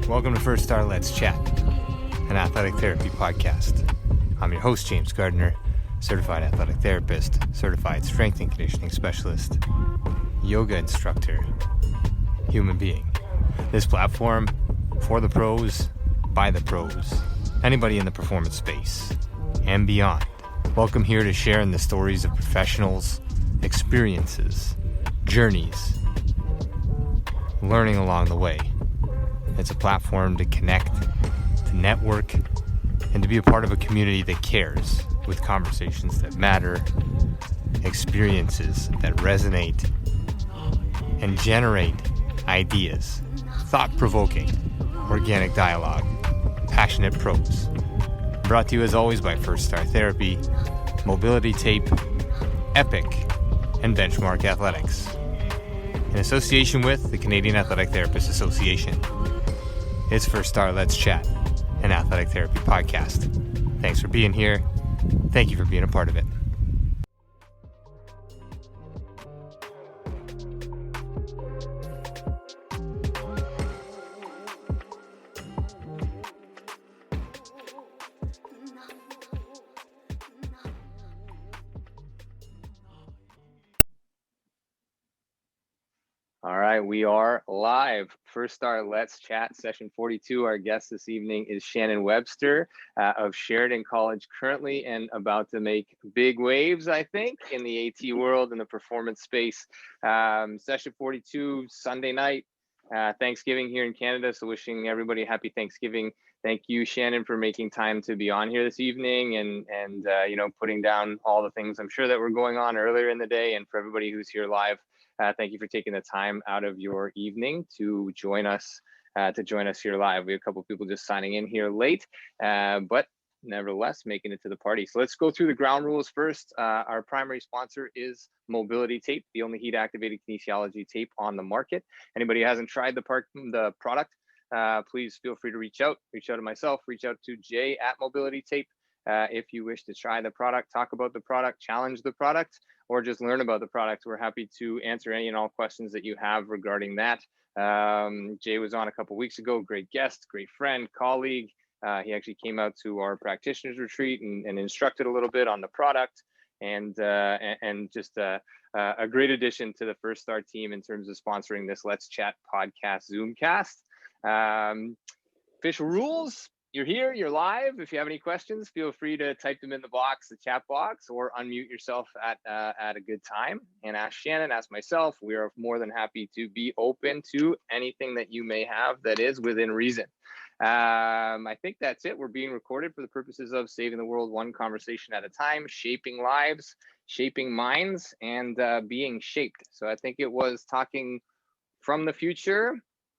Welcome to First Star Let's Chat, an athletic therapy podcast. I'm your host, James Gardner, certified athletic therapist, certified strength and conditioning specialist, yoga instructor, human being. This platform, for the pros, by the pros, anybody in the performance space, and beyond. Welcome here to share in the stories of professionals, experiences, journeys, learning along the way. It's a platform to connect, to network, and to be a part of a community that cares, with conversations that matter, experiences that resonate, and generate ideas, thought-provoking, organic dialogue, passionate pros. Brought to you as always by First Star Therapy, Mobility Tape, Epic, and Benchmark Athletics, in association with the Canadian Athletic Therapists Association. It's First Star Let's Chat, an athletic therapy podcast. Thanks for being here. Thank you for being a part of it. All right, we are live. First Star Let's Chat, session 42. Our guest this evening is Shannon Webster of Sheridan College, currently and about to make big waves, I think, in the AT world and the performance space. Session 42, Sunday night, Thanksgiving here in Canada. So wishing everybody a happy Thanksgiving. Thank you, Shannon, for making time to be on here this evening and putting down all the things I'm sure that were going on earlier in the day. And for everybody who's here live, thank you for taking the time out of your evening to join us here live. We have a couple of people just signing in here late, but nevertheless making it to the party. So let's go through the ground rules first. Our primary sponsor is Mobility Tape, the only heat-activated kinesiology tape on the market. Anybody who hasn't tried the product, please feel free to reach out to myself, reach out to Jay at Mobility Tape. If you wish to try the product, talk about the product, challenge the product, or just learn about the product, we're happy to answer any and all questions that you have regarding that. Jay was on a couple weeks ago, great guest, great friend, colleague. He actually came out to our practitioners retreat and instructed a little bit on the product, and just a great addition to the First Star team in terms of sponsoring this Let's Chat podcast Zoomcast. Official rules. You're here, you're live. If you have any questions, feel free to type them in the chat box, or unmute yourself at a good time and ask Shannon, ask myself. We are more than happy to be open to anything that you may have that is within reason. I think that's it. We're being recorded for the purposes of saving the world one conversation at a time, shaping lives, shaping minds, and being shaped. So I think it was talking from the future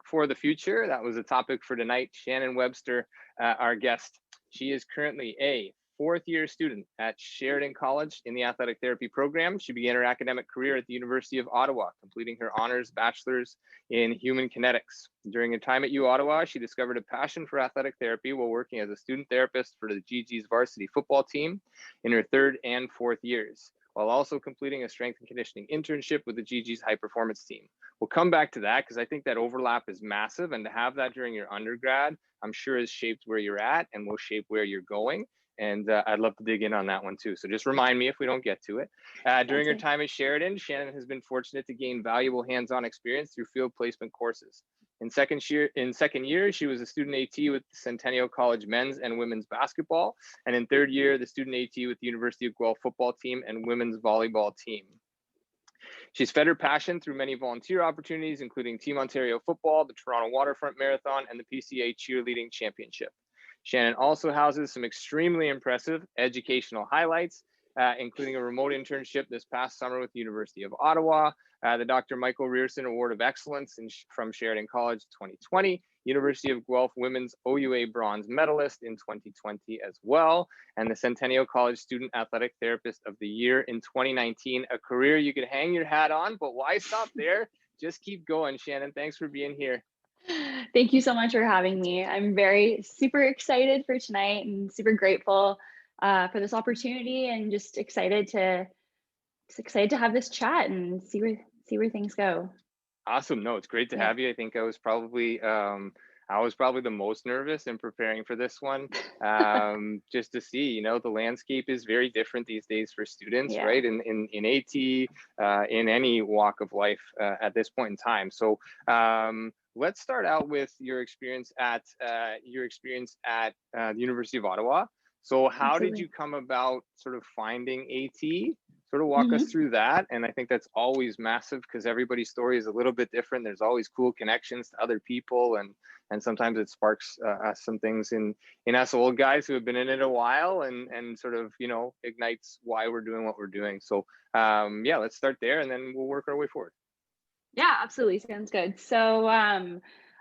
for the future. That was the topic for tonight. Shannon Webster, our guest. She is currently a fourth-year student at Sheridan College in the athletic therapy program. She began her academic career at the University of Ottawa, completing her honors bachelor's in human kinetics. During her time at U Ottawa, she discovered a passion for athletic therapy while working as a student therapist for the GG's varsity football team in her third and fourth years, while also completing a strength and conditioning internship with the GG's high performance team. We'll come back to that because I think that overlap is massive, and to have that during your undergrad, I'm sure has shaped where you're at and will shape where you're going. And I'd love to dig in on that one too. So just remind me if we don't get to it. During her time at Sheridan, Shannon has been fortunate to gain valuable hands-on experience through field placement courses. In second year, she was a student AT with Centennial College men's and women's basketball. And in third year, the student AT with the University of Guelph football team and women's volleyball team. She's fed her passion through many volunteer opportunities, including Team Ontario Football, the Toronto Waterfront Marathon, and the PCA Cheerleading Championship. Shannon also houses some extremely impressive educational highlights, including a remote internship this past summer with the University of Ottawa, the Dr. Michael Rearson Award of Excellence from Sheridan College 2020, University of Guelph Women's OUA Bronze Medalist in 2020 as well, and the Centennial College Student Athletic Therapist of the Year in 2019, a career you could hang your hat on, but why stop there? Just keep going, Shannon. Thanks for being here. Thank you so much for having me. I'm super excited for tonight and super grateful for this opportunity, and just excited to have this chat and see where things go. Awesome. No, it's great to have you. I think I was probably I was probably the most nervous in preparing for this one, just to see, the landscape is very different these days for students, Yeah, right? In AT, in any walk of life at this point in time. So let's start out with your experience at the University of Ottawa. So how did absolutely. you come about sort of finding AT? Sort of walk us Hmm. through that. And I think that's always massive because everybody's story is a little bit different. There's always cool connections to other people, and sometimes it sparks some things in us old guys who have been in it a while, and sort of ignites why we're doing what we're doing. So yeah, let's start there, and then we'll work our way forward. Yeah, absolutely. Sounds good. So,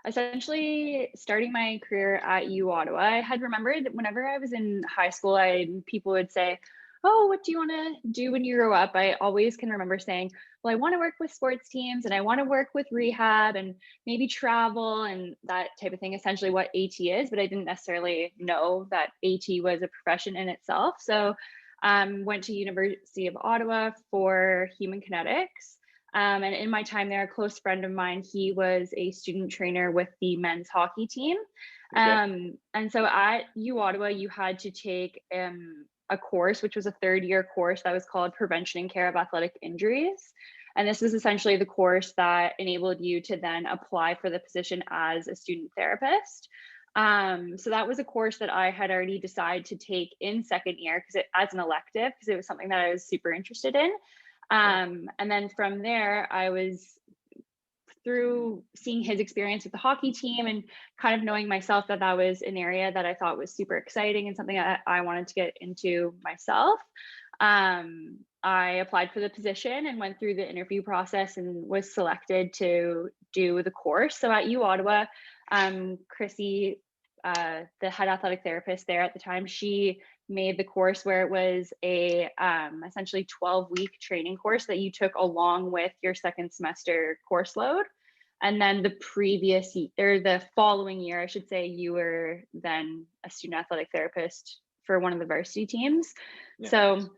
essentially, starting my career at U Ottawa, I had remembered that whenever I was in high school, people would say, "Oh, what do you want to do when you grow up?" I always can remember saying, "Well, I want to work with sports teams, and I want to work with rehab, and maybe travel, and that type of thing." Essentially, what AT is, but I didn't necessarily know that AT was a profession in itself. So, went to University of Ottawa for human kinetics. And in my time there, a close friend of mine, he was a student trainer with the men's hockey team. Okay. And so at U Ottawa, you had to take a course, which was a third-year course that was called Prevention and Care of Athletic Injuries. And this was essentially the course that enabled you to then apply for the position as a student therapist. So that was a course that I had already decided to take in second year as an elective, because it was something that I was super interested in. Yeah. And then from there, I was through seeing his experience with the hockey team and kind of knowing myself that that was an area that I thought was super exciting and something that I wanted to get into myself. I applied for the position and went through the interview process and was selected to do the course. So at U Ottawa, Chrissy, the head athletic therapist there at the time, she made the course where it was a essentially 12-week training course that you took along with your second semester course load. And then the following year, I should say, you were then a student athletic therapist for one of the varsity teams. Yeah. So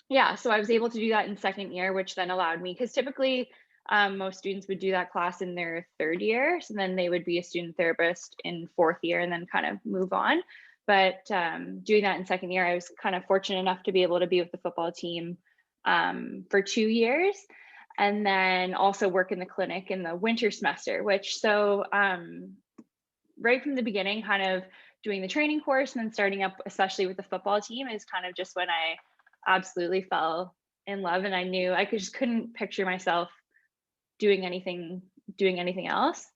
yeah, so I was able to do that in second year, which then allowed me, because typically most students would do that class in their third year. So then they would be a student therapist in fourth year and then kind of move on. But doing that in second year, I was kind of fortunate enough to be able to be with the football team for 2 years, and then also work in the clinic in the winter semester, right from the beginning, kind of doing the training course and then starting up, especially with the football team, is kind of just when I absolutely fell in love, and I knew just couldn't picture myself doing anything else.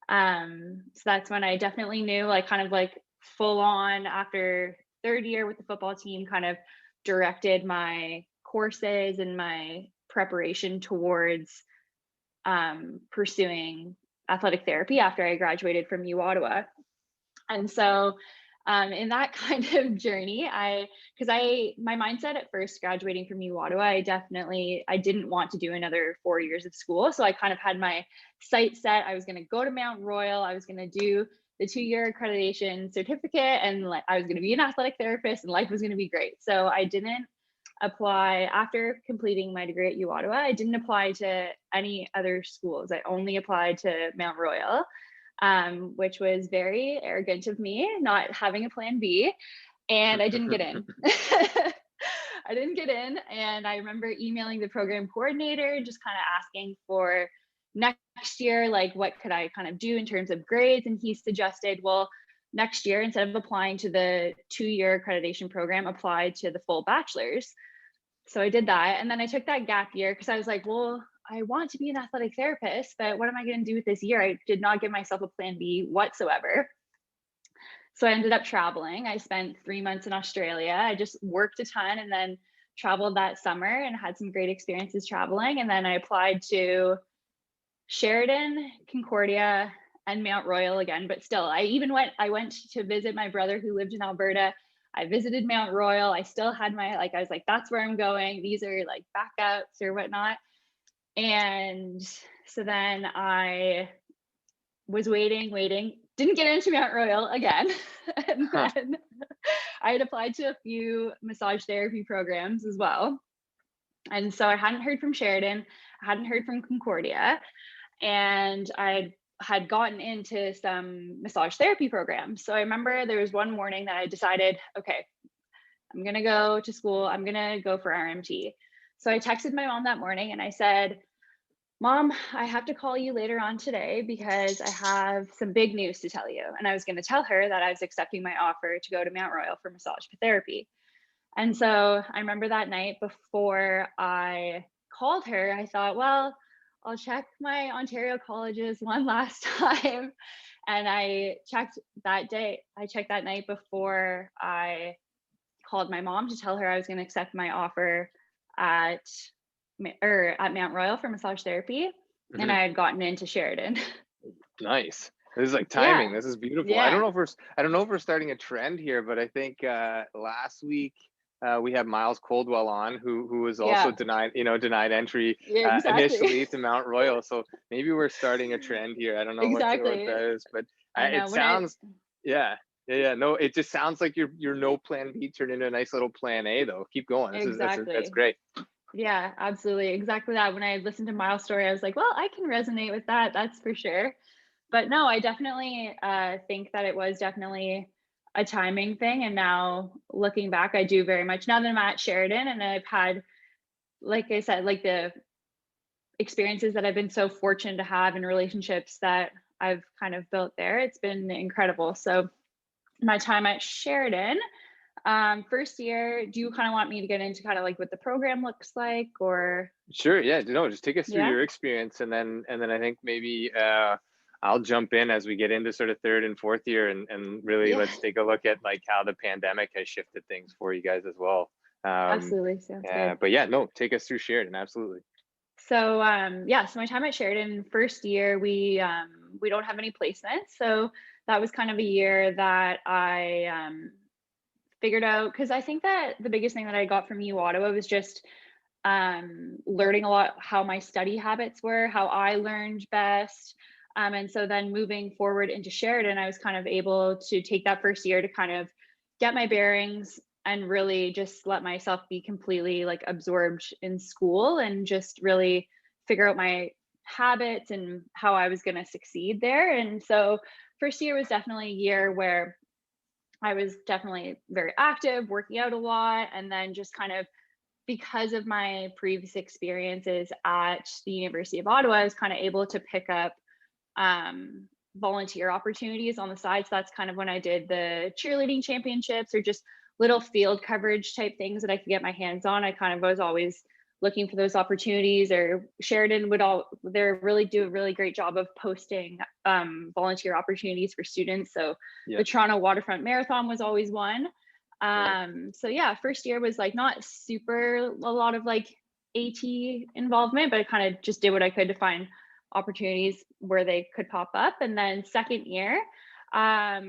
So that's when I definitely knew, like, kind of like full on after third year with the football team, kind of directed my courses and my preparation towards pursuing athletic therapy after I graduated from U Ottawa. And so in that kind of journey, my mindset at first graduating from U Ottawa, I didn't want to do another 4 years of school. So I kind of had my sight set. I was going to go to Mount Royal. I was going to do the 2-year accreditation certificate, and I was going to be an athletic therapist, and life was going to be great. So I didn't apply after completing my degree at U Ottawa. I didn't apply to any other schools. I only applied to Mount Royal, which was very arrogant of me, not having a plan B. And I didn't get in. I didn't get in. And I remember emailing the program coordinator, just kind of asking for next year, like, what could I kind of do in terms of grades? And he suggested, well, next year, instead of applying to the 2-year accreditation program, apply to the full bachelor's. So I did that. And then I took that gap year because I was like, well, I want to be an athletic therapist, but what am I going to do with this year? I did not give myself a plan B whatsoever. So I ended up traveling. I spent 3 months in Australia. I just worked a ton and then traveled that summer and had some great experiences traveling. And then I applied to Sheridan, Concordia, and Mount Royal again. But still, I went to visit my brother who lived in Alberta. I visited Mount Royal. I still had I was like, that's where I'm going. These are like backups or whatnot. And so then I was waiting, didn't get into Mount Royal again. And Huh. then I had applied to a few massage therapy programs as well. And so I hadn't heard from Sheridan, I hadn't heard from Concordia. And I had gotten into some massage therapy programs. So I remember there was one morning that I decided, okay, I'm going to go to school. I'm going to go for RMT. So I texted my mom that morning and I said, Mom, I have to call you later on today because I have some big news to tell you. And I was going to tell her that I was accepting my offer to go to Mount Royal for massage therapy. And so I remember that night before I called her, I thought, well, I'll check my Ontario colleges one last time. And I checked that night before I called my mom to tell her I was going to accept my offer at Mount Royal for massage therapy. Mm-hmm. And I had gotten into Sheridan. Nice. This is like timing. Yeah. This is beautiful. Yeah. I don't know if we're starting a trend here, but I think last week we had Miles Coldwell on, who was also denied entry initially to Mount Royal. So maybe we're starting a trend here. I don't know what that is, but it sounds no, it just sounds like your no plan B turned into a nice little plan A though. Keep going. That's great. Yeah, absolutely. Exactly that. When I listened to Miles' story, I was like, well, I can resonate with that. That's for sure. But no, I definitely think that it was definitely a timing thing. And now looking back, I do very much, now that I'm at Sheridan and I've had, like I said, like the experiences that I've been so fortunate to have and relationships that I've kind of built there, it's been incredible. So my time at Sheridan, first year, do you kind of want me to get into kind of like what the program looks like, or? Sure. Yeah. No, just take us through your experience, and then I think maybe I'll jump in as we get into sort of third and fourth year, and really let's take a look at like how the pandemic has shifted things for you guys as well. Absolutely. Sounds good. But yeah, no, take us through Sheridan. Absolutely. So so my time at Sheridan, first year, we don't have any placements, so that was kind of a year that I figured out, because I think that the biggest thing that I got from U Ottawa was just learning a lot how my study habits were, how I learned best. And so then moving forward into Sheridan, I was kind of able to take that first year to kind of get my bearings and really just let myself be completely like absorbed in school and just really figure out my habits and how I was going to succeed there. And so first year was definitely a year where I was definitely very active, working out a lot, and then just kind of, because of my previous experiences at the University of Ottawa, I was kind of able to pick up volunteer opportunities on the side. So that's kind of when I did the cheerleading championships or just little field coverage type things that I could get my hands on. I kind of was always looking for those opportunities, or Sheridan they really do a really great job of posting volunteer opportunities for students. So the Toronto Waterfront Marathon was always one. So yeah, first year was like not a lot of like AT involvement, but I kind of just did what I could to find opportunities where they could pop up. And then second year, I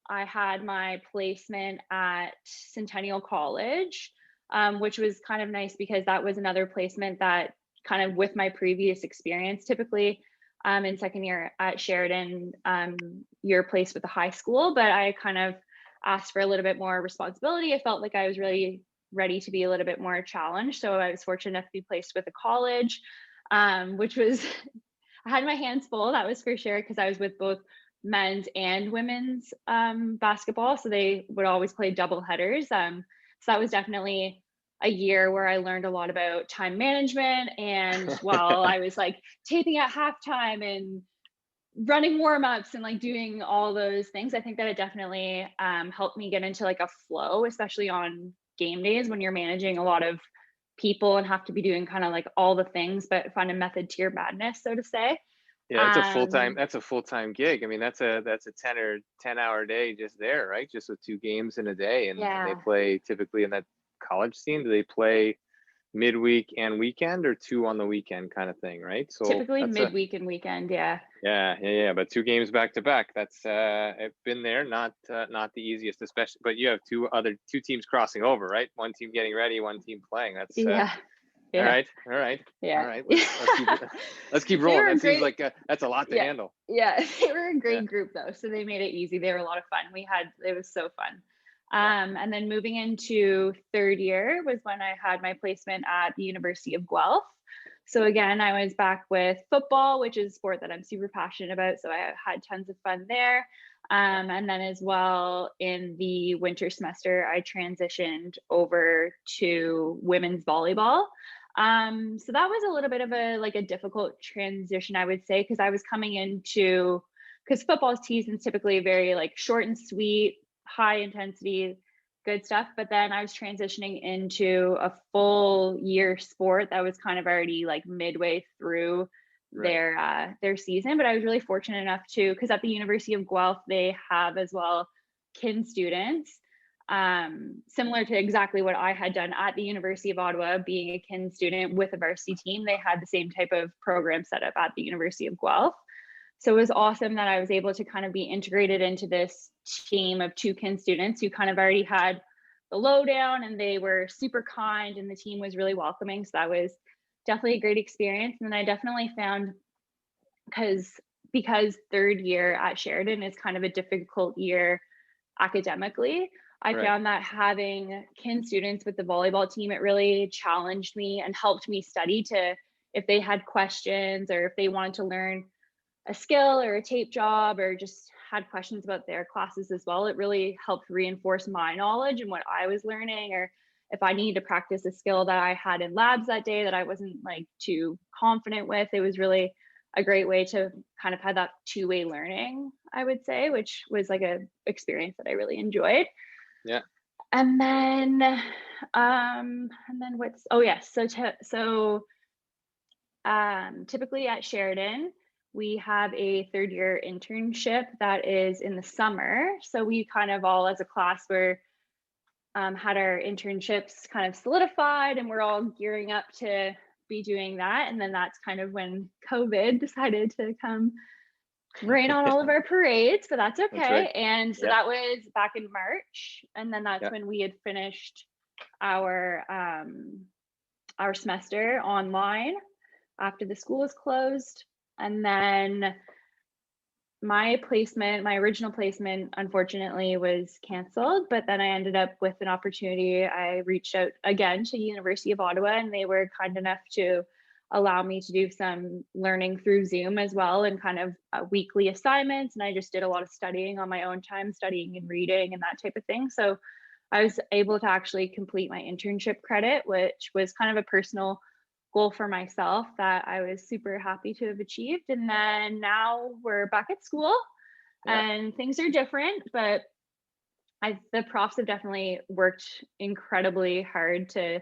had my placement at Centennial College, which was kind of nice because that was another placement that kind of with my previous experience, typically in second year at Sheridan, you're placed with the high school, but I kind of asked for a little bit more responsibility. I felt like I was really ready to be a little bit more challenged. So I was fortunate enough to be placed with a college, which was, I had my hands full, that was for sure, because I was with both men's and women's basketball. So they would always play double headers. So that was definitely a year where I learned a lot about time management. And while I was like taping at halftime and running warm-ups and like doing all those things, I think that it definitely helped me get into like a flow, especially on game days when you're managing a lot of people and have to be doing kind of like all the things, but find a method to your madness, so to say. Yeah, that's a full-time gig. I mean, that's a 10-hour day just there, right? Just with 2 games in a day. And they play typically in that college scene. Do they play midweek and weekend, or 2 on the weekend kind of thing, right? So typically midweek and weekend. Yeah. But 2 games back to back. That's I've been there. Not the easiest, especially. But you have two teams crossing over, right? One team getting ready, one team playing. That's All right. Yeah. All right. Let's keep rolling. That seems like that's a lot to handle. Yeah, they were a great group though, so they made it easy. They were a lot of fun. It was so fun. And then moving into third year was when I had my placement at the University of Guelph. So again, I was back with football, which is a sport that I'm super passionate about. So I had tons of fun there. And then as well in the winter semester, I transitioned over to women's volleyball. So that was a little bit of a difficult transition, I would say, because I was coming into, because football season's typically very like short and sweet, high intensity, good stuff. But then I was transitioning into a full year sport that was kind of already like midway through Right. their season. But I was really fortunate enough to, because at the University of Guelph they have as well kin students, similar to exactly what I had done at the University of Ottawa, being a kin student with a varsity team. They had the same type of program set up at the University of Guelph. So it was awesome that I was able to kind of be integrated into this team of two kin students who kind of already had the lowdown, and they were super kind, and the team was really welcoming. So that was definitely a great experience. And then I definitely found, because third year at Sheridan is kind of a difficult year academically, I Right. found that having kin students with the volleyball team, it really challenged me and helped me study to, if they had questions or if they wanted to learn a skill or a tape job or just had questions about their classes as well, it really helped reinforce my knowledge and what I was learning. Or if I needed to practice a skill that I had in labs that day that I wasn't like too confident with, it was really a great way to kind of have that two-way learning, I would say, which was like a experience that I really enjoyed. Yeah. And then what's, oh yes, typically at Sheridan, we have a third year internship that is in the summer. So we kind of all as a class were had our internships kind of solidified, and we're all gearing up to be doing that. And then that's kind of when COVID decided to come rain on all of our parades, but that's That's right. okay. And so Yeah. that was back in March. And then that's Yeah. when we had finished our semester online after the school was closed. And then my original placement, unfortunately, was canceled. But then I ended up with an opportunity. I reached out again to University of Ottawa, and they were kind enough to allow me to do some learning through Zoom as well, and kind of weekly assignments. And I just did a lot of studying on my own time, studying and reading and that type of thing. So I was able to actually complete my internship credit, which was kind of a personal goal for myself that I was super happy to have achieved. And then now we're back at school Yeah. and things are different, but the profs have definitely worked incredibly hard to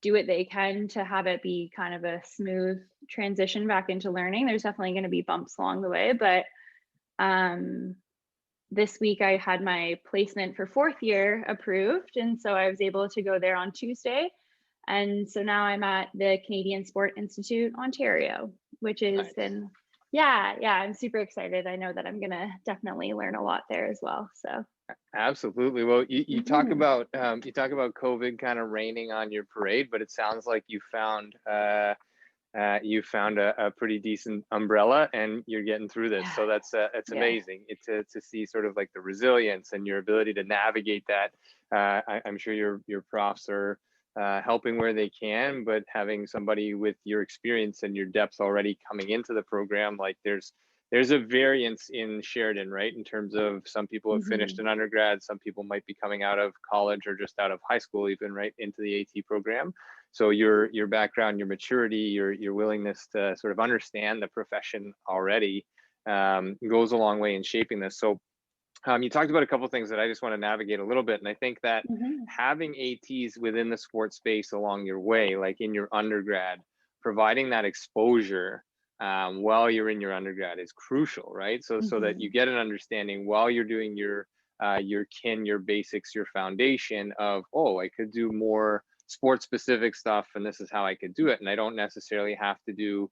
do what they can to have it be kind of a smooth transition back into learning. There's definitely going to be bumps along the way, but this week I had my placement for fourth year approved, and so I was able to go there on Tuesday. And so now I'm at the Canadian Sport Institute, Ontario, which has Nice. been, yeah, I'm super excited. I know that I'm gonna definitely learn a lot there as well. So Absolutely. Well, you talk mhm. about COVID kind of raining on your parade, but it sounds like you found a pretty decent umbrella and you're getting through this. Yeah, So that's yeah. amazing. To see sort of like the resilience and your ability to navigate that. I'm sure your profs are helping where they can, but having somebody with your experience and your depth already coming into the program, like there's a variance in Sheridan, right? In terms of some people have finished Hmm. an undergrad, some people might be coming out of college or just out of high school, even right into the AT program. So your background, your maturity, your willingness to sort of understand the profession already goes a long way in shaping this. So you talked about a couple of things that I just want to navigate a little bit, and I think that Hmm. having ATs within the sports space along your way, like in your undergrad, providing that exposure while you're in your undergrad is crucial, right? So that you Hmm. get an understanding while you're doing your kin, your basics, your foundation of, oh, I could do more sports specific stuff, and this is how I could do it, and I don't necessarily have to do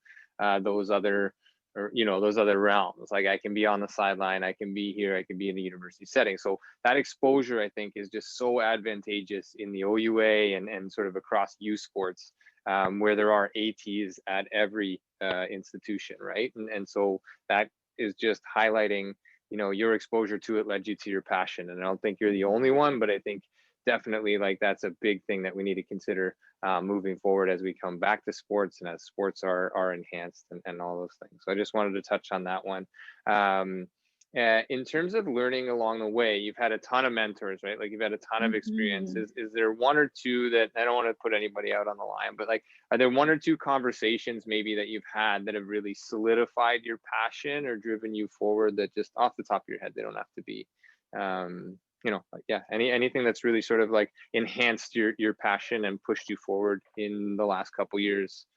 those other or those other realms. Like I can be on the sideline, I can be here, I can be in the university setting. So that exposure, I think, is just so advantageous in the OUA and sort of across U sports, where there are ATs at every institution, right? And so that is just highlighting your exposure to it led you to your passion. And I don't think you're the only one, but I think definitely like that's a big thing that we need to consider moving forward as we come back to sports and as sports are enhanced and all those things. So I just wanted to touch on that one. Um, in terms of learning along the way, you've had a ton of mentors, right? Like you've had a ton of Mhm. experiences. Is there one or two that, I don't want to put anybody out on the line, but like, are there one or two conversations maybe that you've had that have really solidified your passion or driven you forward, that just off the top of your head, they don't have to be, like, yeah, anything that's really sort of like enhanced your passion and pushed you forward in the last couple years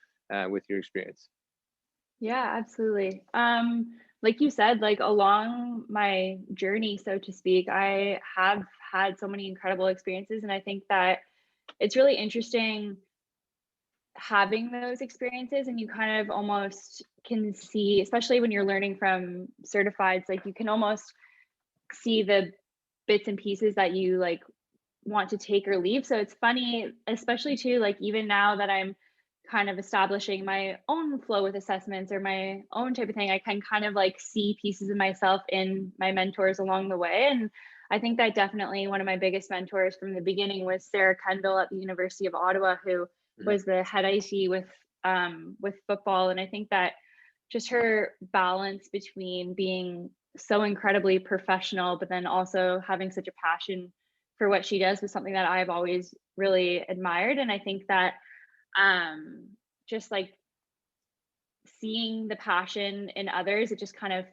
with your experience? Yeah, absolutely. Like you said, like along my journey, so to speak, I have had so many incredible experiences, and I think that it's really interesting having those experiences, and you kind of almost can see, especially when you're learning from certifieds, like you can almost see the bits and pieces that you like want to take or leave. So it's funny, especially too, like even now that I'm kind of establishing my own flow with assessments or my own type of thing, I can kind of like see pieces of myself in my mentors along the way. And I think that definitely one of my biggest mentors from the beginning was Sarah Kendall at the University of Ottawa, who Mhm. was the head IT with football. And I think that just her balance between being so incredibly professional, but then also having such a passion for what she does was something that I've always really admired. And I think that just like seeing the passion in others, it just kind of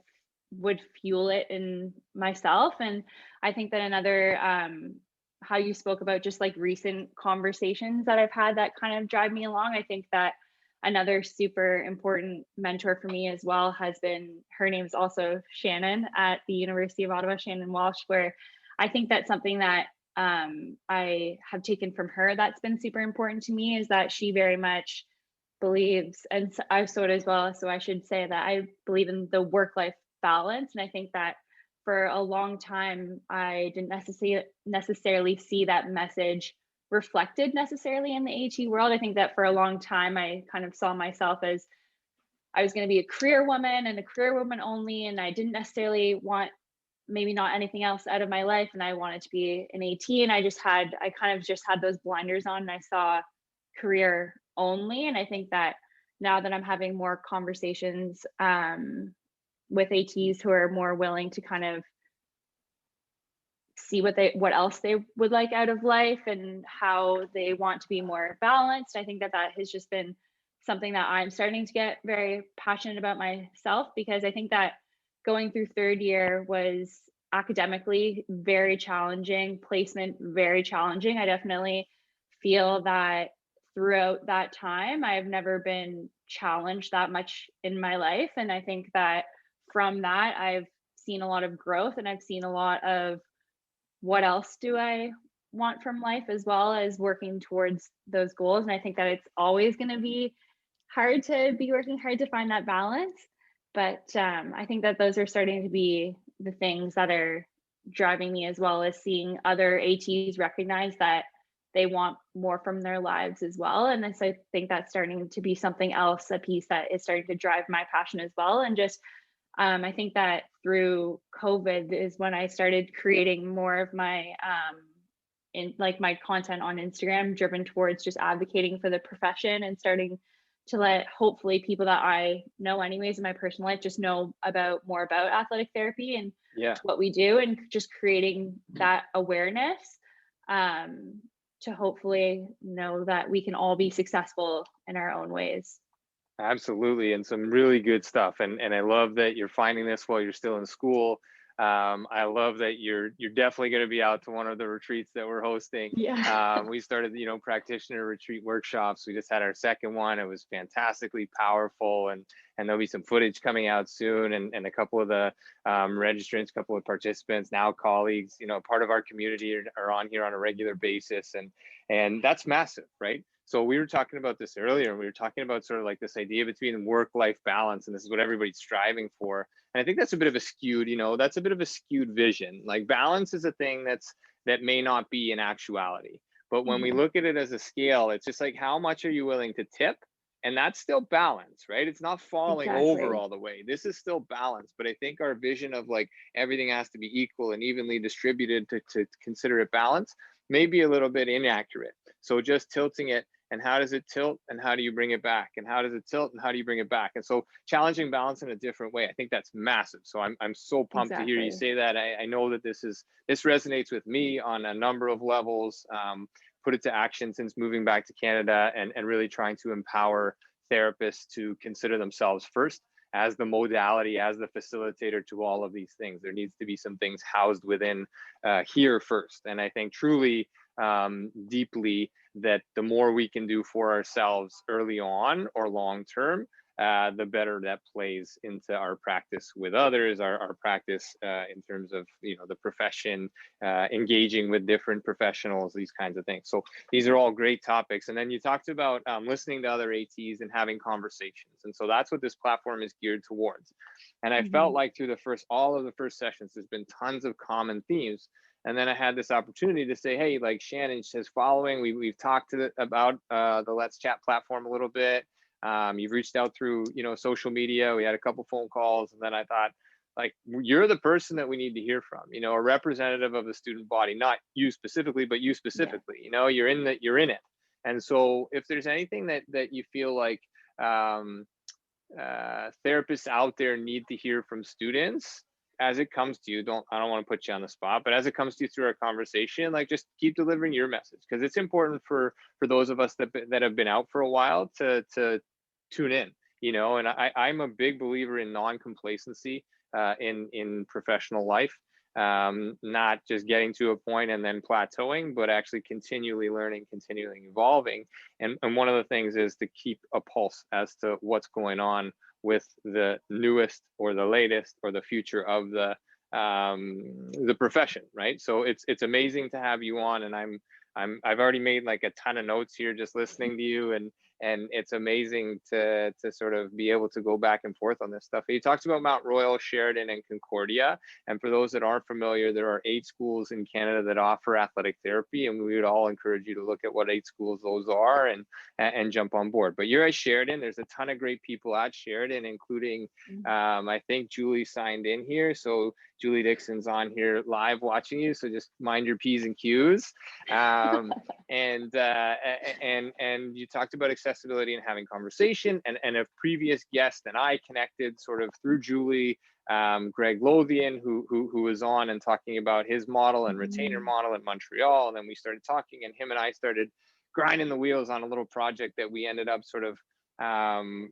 would fuel it in myself. And I think that another, how you spoke about just like recent conversations that I've had that kind of drive me along, I think that another super important mentor for me as well has been, her name's also Shannon at the University of Ottawa, Shannon Walsh, where I think that's something that I have taken from her that's been super important to me, is that she very much believes, and I sort as well. So I should say that I believe in the work-life balance, and I think that for a long time I didn't necessarily see that message reflected necessarily in the AT world. I think that for a long time I kind of saw myself as I was going to be a career woman and a career woman only, and I didn't necessarily want maybe not anything else out of my life, and I wanted to be an AT, and I kind of just had those blinders on, and I saw career only. And I think that now that I'm having more conversations with ATs who are more willing to kind of see what else they would like out of life and how they want to be more balanced, I think that that has just been something that I'm starting to get very passionate about myself, because I think that going through third year was academically very challenging, placement very challenging. I definitely feel that throughout that time I've never been challenged that much in my life, and I think that from that I've seen a lot of growth, and I've seen a lot of what else do I want from life, as well as working towards those goals. And I think that it's always going to be hard to be working hard to find that balance. But I think that those are starting to be the things that are driving me, as well as seeing other ATs recognize that they want more from their lives as well. And so I think that's starting to be something else, a piece that is starting to drive my passion as well. And just I think that through COVID is when I started creating more of my in like my content on Instagram driven towards just advocating for the profession and starting to let hopefully people that I know anyways in my personal life just know about more about athletic therapy and Yeah. what we do, and just creating that awareness um, to hopefully know that we can all be successful in our own ways. Absolutely, and some really good stuff. And I love that you're finding this while you're still in school. I love that you're definitely going to be out to one of the retreats that we're hosting. Yeah. We started, practitioner retreat workshops. We just had our second one. It was fantastically powerful, and there'll be some footage coming out soon. And a couple of the registrants, a couple of participants, now colleagues, part of our community are on here on a regular basis, and that's massive, right? So we were talking about this earlier, and we were talking about sort of like this idea between work-life balance, and this is what everybody's striving for. And I think that's a bit of a skewed, that's a bit of a skewed vision. Like balance is a thing that may not be in actuality. But when we Mhm. look at it as a scale, it's just like how much are you willing to tip? And that's still balance, right? It's not falling over Exactly. all the way. This is still balance. But I think our vision of like everything has to be equal and evenly distributed to consider it balance, may be a little bit inaccurate. So just tilting it, and how does it tilt, and how do you bring it back, and how does it tilt, and how do you bring it back? And so challenging balance in a different way, I think that's massive. So I'm so pumped to hear you Exactly. say that. I know that this resonates with me on a number of levels. Put it to action since moving back to Canada, and really trying to empower therapists to consider themselves first as the modality, as the facilitator to all of these things. There needs to be some things housed within here first. And I think truly, deeply, that the more we can do for ourselves early on or long term, the better that plays into our practice with others, our practice in terms of, the profession, engaging with different professionals, these kinds of things. So these are all great topics. And then you talked about listening to other ATs and having conversations. And so that's what this platform is geared towards. And I felt like through all of the first sessions, there's been tons of common themes. And then I had this opportunity to say, hey, like Shannon says, following, we've talked about the Let's Chat platform a little bit. You've reached out through, social media. We had a couple phone calls, and then I thought, like, you're the person that we need to hear from, a representative of the student body, not you specifically, but you specifically. Yeah. You're in it. And so if there's anything that you feel like therapists out there need to hear from students as it comes to you, I don't want to put you on the spot, but as it comes to you through our conversation, like, just keep delivering your message, because it's important for those of us that have been out for a while to tune in, and I'm a big believer in non-complacency in professional life. Not just getting to a point and then plateauing, but actually continually learning, continually evolving. And one of the things is to keep a pulse as to what's going on with the newest or the latest or the future of the profession, right? So it's amazing to have you on, and I've already made like a ton of notes here just listening to you, and it's amazing to sort of be able to go back and forth on this stuff. You talked about Mount Royal, Sheridan, and Concordia. And for those that aren't familiar, there are 8 schools in Canada that offer athletic therapy, and we would all encourage you to look at what 8 schools those are and jump on board. But you're at Sheridan. There's a ton of great people at Sheridan, including I think Julie signed in here. So Julie Dixon's on here live watching you. So just mind your P's and Q's. And you talked about accessibility and having conversation, and a previous guest and I connected sort of through Julie, Greg Lothian, who was on and talking about his model and retainer model in Montreal. And then we started talking, and him and I started grinding the wheels on a little project that we ended up sort of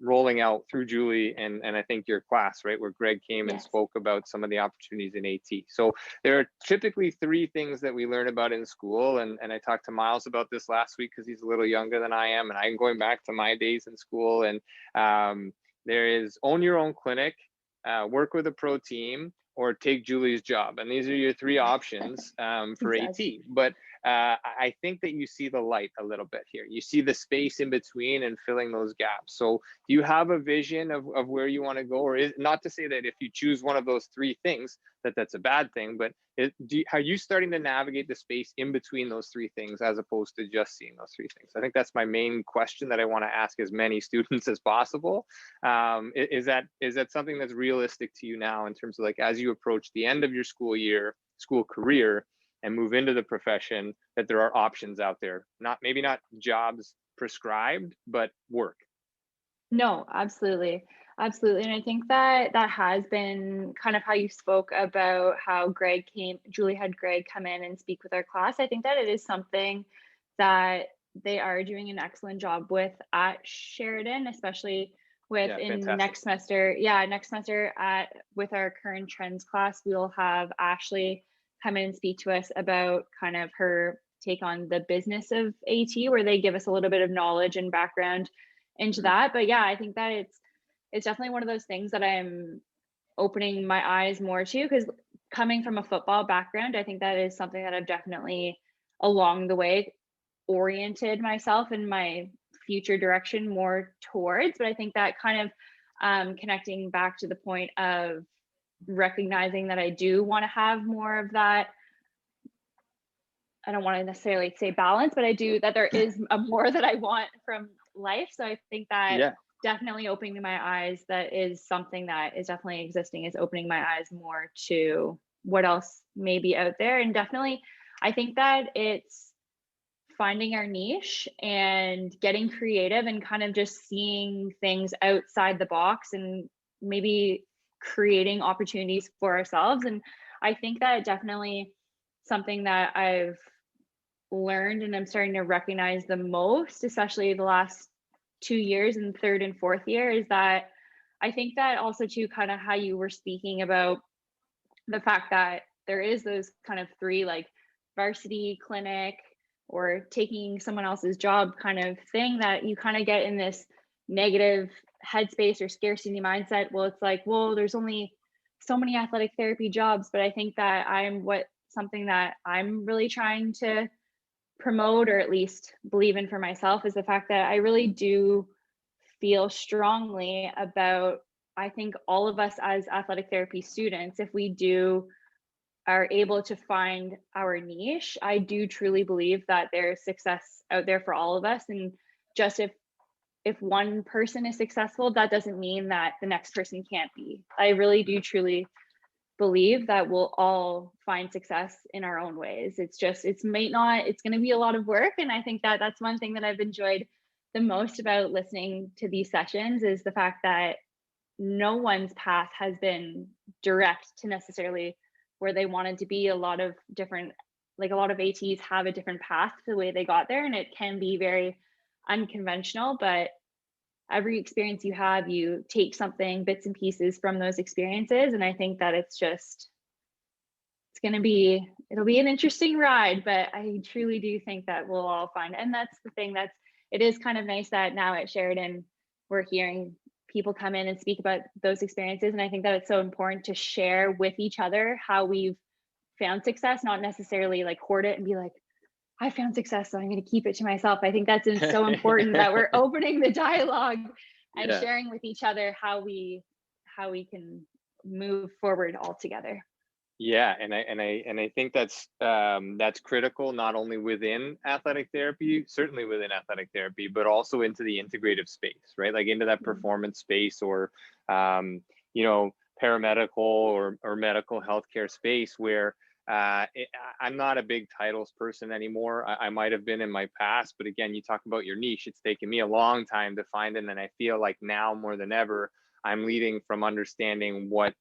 rolling out through Julie and I think your class, right, where Greg came and spoke about some of the opportunities in AT. So there are typically 3 things that we learn about in school, and I talked to Miles about this last week because he's a little younger than I am, and I'm going back to my days in school. And there is own your own clinic, work with a pro team, or take Julie's job. And these are your 3 options for Exactly. AT. But I think that you see the light a little bit here. You see the space in between and filling those gaps. So do you have a vision of where you want to go? Or is not to say that if you choose one of those 3 things, that's a bad thing, but are you starting to navigate the space in between those 3 things as opposed to just seeing those 3 things? I think that's my main question that I want to ask as many students as possible. Is that something that's realistic to you now in terms of, like, as you approach the end of your school career and move into the profession, that there are options out there, maybe not jobs prescribed, but work? No, absolutely. Absolutely. And I think that has been kind of how you spoke about how Julie had Greg come in and speak with our class. I think that it is something that they are doing an excellent job with at Sheridan, especially Yeah, fantastic. next semester with our current trends class, we'll have Ashley come in and speak to us about kind of her take on the business of AT, where they give us a little bit of knowledge and background into that. But yeah, I think that it's definitely one of those things that I'm opening my eyes more to, because coming from a football background, I think that is something that I've definitely along the way oriented myself in my future direction more towards. But I think that kind of connecting back to the point of recognizing that I do want to have more of that. I don't want to necessarily say balance, but I do, that there is a more that I want from life. So I think that Yeah. definitely opening my eyes, that is something that is definitely existing, is opening my eyes more to what else may be out there. And definitely, I think that it's finding our niche and getting creative and kind of just seeing things outside the box and maybe creating opportunities for ourselves. And I think that definitely something that I've learned and I'm starting to recognize the most, especially the last 2 years and third and fourth year, is that I think that also too, kind of how you were speaking about the fact that there is those kind of three, like varsity, clinic, or taking someone else's job kind of thing, that you kind of get in this negative headspace or scarcity mindset. Well, it's like, well, there's only so many athletic therapy jobs. But I think that something that I'm really trying to promote, or at least believe in for myself, is the fact that I really do feel strongly about, I think all of us as athletic therapy students, if we do are able to find our niche, I do truly believe that there's success out there for all of us. And just if one person is successful, that doesn't mean that the next person can't be. I really do truly believe that we'll all find success in our own ways. It's just, it's going to be a lot of work. And I think that that's one thing that I've enjoyed the most about listening to these sessions, is the fact that no one's path has been direct to necessarily where they wanted to be. A lot of ATs have a different path to the way they got there, and it can be very unconventional. But every experience you have, you take something, bits and pieces from those experiences. And I think that it'll be an interesting ride, but I truly do think that we'll all find it. And that's the thing, it is kind of nice that now at Sheridan, we're hearing people come in and speak about those experiences. And I think that it's so important to share with each other how we've found success, not necessarily like hoard it and be like, I found success, so I'm going to keep it to myself. I think that's so important that we're opening the dialogue and sharing with each other how we can move forward all together. Yeah, and I think that's critical, not only within athletic therapy, certainly within athletic therapy, but also into the integrative space, right? Like into that performance space, or paramedical or medical healthcare space, where I'm not a big titles person anymore. I might have been in my past, but again, you talk about your niche. It's taken me a long time to find it, and I feel like now more than ever, I'm leading from understanding what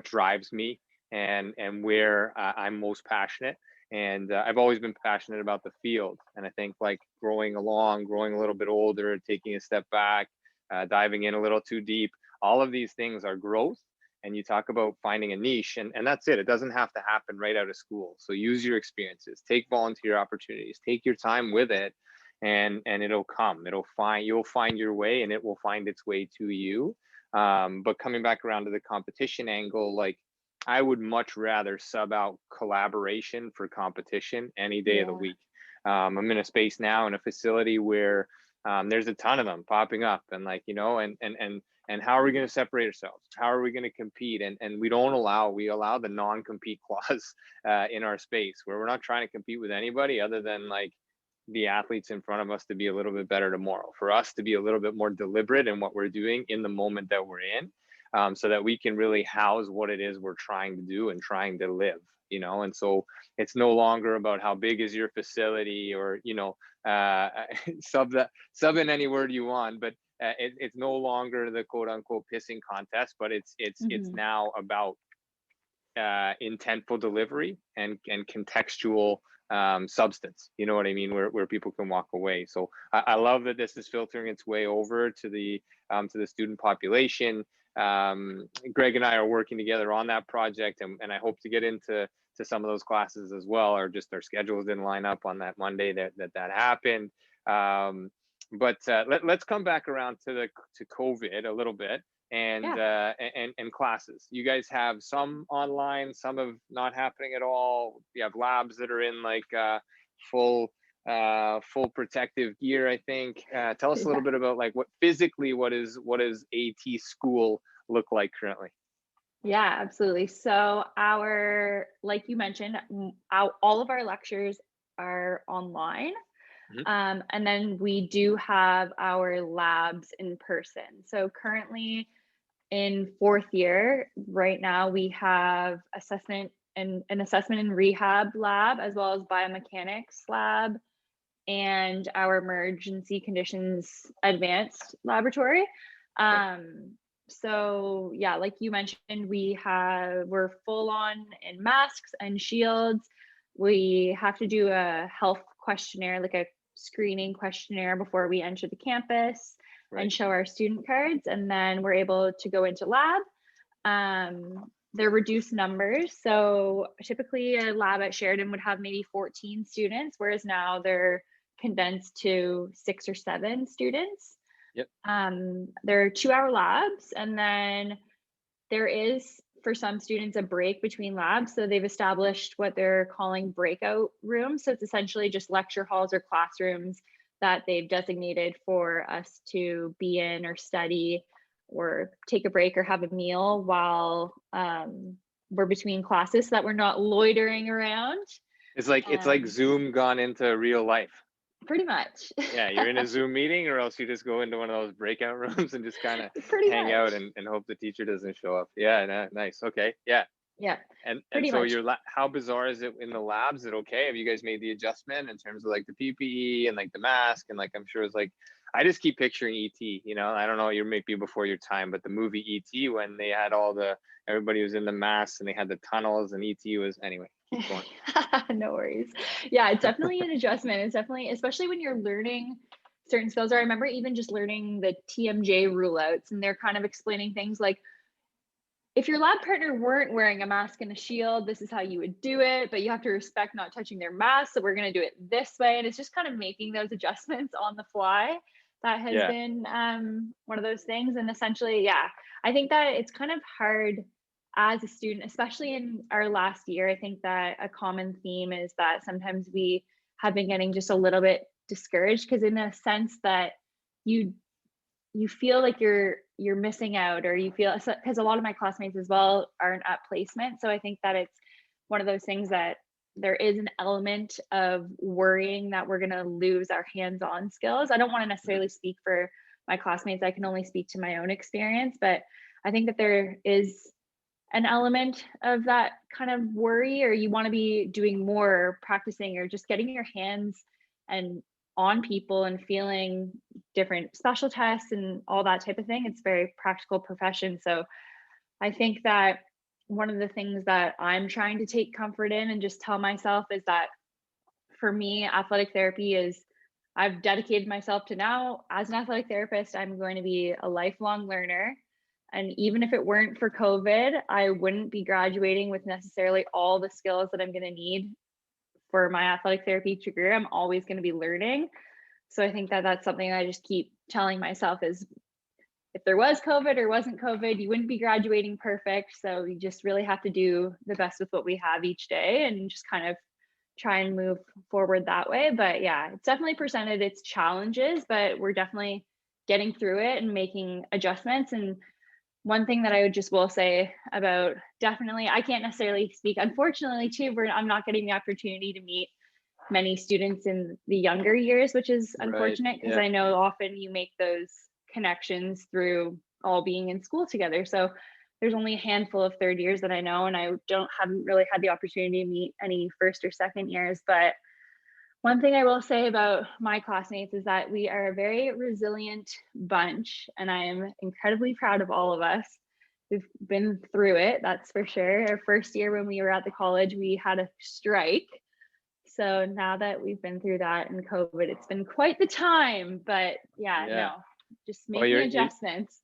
drives me and where I'm most passionate. And I've always been passionate about the field. And I think like growing a little bit older, taking a step back, diving in a little too deep, all of these things are growth. And you talk about finding a niche, and that's it. It doesn't have to happen right out of school. So use your experiences, take volunteer opportunities, take your time with it, and it'll come. You'll find your way, and it will find its way to you. But coming back around to the competition angle, like I would much rather sub out collaboration for competition any day of the week. I'm in a space now, in a facility where there's a ton of them popping up, and like, and how are we going to separate ourselves? How are we going to compete? And we allow the non-compete clause in our space, where we're not trying to compete with anybody other than like the athletes in front of us to be a little bit better tomorrow, for us to be a little bit more deliberate in what we're doing in the moment that we're in, so that we can really house what it is we're trying to do and trying to live, and so it's no longer about how big is your facility, or sub in any word you want, but it's no longer the quote unquote pissing contest, but it's now about intentful delivery and contextual substance, you know what I mean, where people can walk away. So I love that this is filtering its way over to the student population. Greg and I are working together on that project, and I hope to get into some of those classes as well, or just our schedules didn't line up on that Monday that happened. But let's come back around to COVID a little bit, and classes. You guys have some online, some of not happening at all. You have labs that are in like full protective gear, I think. Tell us a little bit about like what does AT school look like currently? Yeah, absolutely. So like you mentioned, all of our lectures are online. And then we do have our labs in person. So currently in fourth year, right now we have assessment an assessment and rehab lab, as well as biomechanics lab, and our emergency conditions advanced laboratory. So yeah, like you mentioned, we're full on in masks and shields. We have to do a health questionnaire, like a screening questionnaire before we enter the campus and show our student cards, and then we're able to go into lab. They're reduced numbers. So typically a lab at Sheridan would have maybe 14 students, whereas now they're condensed to 6 or 7 students. Yep. They're 2-hour labs, and then there is, for some students, a break between labs. So they've established what they're calling breakout rooms. So it's essentially just lecture halls or classrooms that they've designated for us to be in or study or take a break or have a meal while we're between classes, so that we're not loitering around. It's like Zoom gone into real life. Pretty much. Yeah, you're in a Zoom meeting, or else you just go into one of those breakout rooms and just kind of hang out and hope the teacher doesn't show up. Yeah, nice. Okay, yeah. Yeah. And so how bizarre is it in the labs? Is it okay? Have you guys made the adjustment in terms of like the PPE and like the mask, and like I'm sure it's like, I just keep picturing ET, you know, I don't know, you might be before your time, but the movie ET, when they had everybody was in the masks and they had the tunnels, and ET was, anyway, keep going. No worries. Yeah, it's definitely an adjustment. It's definitely, especially when you're learning certain skills. I remember even just learning the TMJ rule outs, and they're kind of explaining things like, if your lab partner weren't wearing a mask and a shield, this is how you would do it, but you have to respect not touching their mask. So we're going to do it this way. And it's just kind of making those adjustments on the fly. That has been one of those things. And essentially, yeah, I think that it's kind of hard as a student, especially in our last year. I think that a common theme is that sometimes we have been getting just a little bit discouraged, because in a sense that you feel like you're missing out, or you feel, because a lot of my classmates as well aren't at placement. So I think that it's one of those things that there is an element of worrying that we're going to lose our hands-on skills. I don't want to necessarily speak for my classmates. I can only speak to my own experience, but I think that there is an element of that kind of worry, or you want to be doing more practicing, or just getting your hands and on people and feeling different special tests and all that type of thing. It's a very practical profession. So I think that one of the things that I'm trying to take comfort in and just tell myself is that for me, athletic therapy is, I've dedicated myself to now, as an athletic therapist, I'm going to be a lifelong learner. And even if it weren't for COVID, I wouldn't be graduating with necessarily all the skills that I'm going to need for my athletic therapy career. I'm always going to be learning. So I think that that's something I just keep telling myself is, if there was COVID or wasn't COVID, you wouldn't be graduating perfect. So you just really have to do the best with what we have each day and just kind of try and move forward that way. But yeah, it's definitely presented its challenges, but we're definitely getting through it and making adjustments. And one thing that I will say about, definitely, I can't necessarily speak, unfortunately, too, I'm not getting the opportunity to meet many students in the younger years, which is unfortunate, because I know often you make those connections through all being in school together. So there's only a handful of third years that I know, and I haven't really had the opportunity to meet any first or second years. But one thing I will say about my classmates is that we are a very resilient bunch, and I am incredibly proud of all of us. We've been through it, that's for sure. Our first year when we were at the college, we had a strike. So now that we've been through that and COVID, it's been quite the time. But no, just making adjustments.